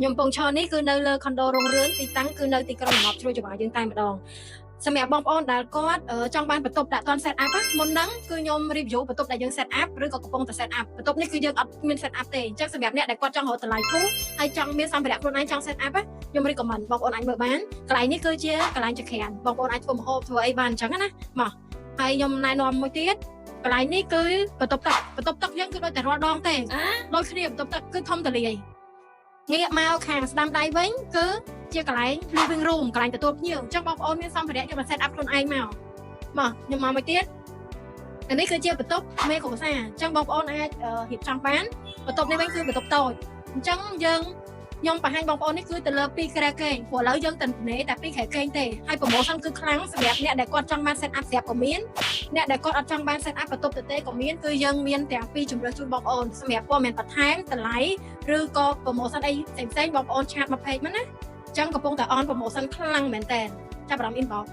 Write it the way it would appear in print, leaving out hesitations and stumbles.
ខ្ញុំពងឈរនេះគឺនៅលើខុនដូរងរឿងទីតាំងគឺនៅទីក្រុងម្លប់ជ្រួយច្បារយើងតែម្ដងសម្រាប់បងប្អូនដែលគាត់ចង់បានបន្ទប់ដាក់តន់ set up មុនហ្នឹងគឺខ្ញុំ review បន្ទប់ដែលយើង set up ឬក៏កំពុងតែ set up បន្ទប់នេះគឺយើងអត់មាន set up ទេអញ្ចឹងសម្រាប់អ្នកដែលគាត់ចង់រកតម្លៃធូរហើយចង់មានសម្ភារៈខ្លួនឯងចង់ set up ខ្ញុំ recommend បងប្អូនអាចមើលបានកន្លែងនេះគឺជាកន្លែងចក្រានបងប្អូនអាចធ្វើម្ហូបធ្វើអីបានអញ្ចឹងណាមកហើយខ្ញុំណែនាំមួយទៀតកន្លែងនេះគឺបន្ទប់ទឹកយើងគឺដូចតែរាល់ដងទេដូចគ្នាបន្ទប់ទឹកគឺធំទូលាយងាកមកខាងស្ដាំដៃវិញគឺជាកន្លែង living room កន្លែងទទួលភ្ញៀវអញ្ចឹងបងប្អូនមានសម្ភារៈយកមក set up ខ្លួនឯងមកខ្ញុំមកមួយទៀតអានេះគឺជាបន្ទប់មេគ្រួសារអញ្ចឹងបងប្អូនអាចរៀបចំបានបន្ទប់នេះវិញគឺបន្ទប់តូចអញ្ចឹងខ្ញុំបង្ហាញបងប្អូននេះគឺទៅលើ2ក្រែគេងព្រោះឥឡូវយើងតែនេតែ2ក្រែគេងទេហើយ promotion គឺខ្លាំងសម្រាប់អ្នកដែលគាត់ចង់បាន set up ស្រាប់ក៏មានអ្នកដែលគាត់អត់ចង់បាន set up បន្ទប់ទៅទេក៏មានគឺយើងមានទាំងពីរជម្រើសជូនបងប្អូនសម្រាប់ព័ត៌មានបន្ថែមតម្លៃឬក៏ promotion អីផ្សេងៗបងប្អូនឆាតមក page មកណាអញ្ចឹងកំពុងតែ on promotion ខ្លាំងមែនតើចាប់អារម្មណ៍ inbox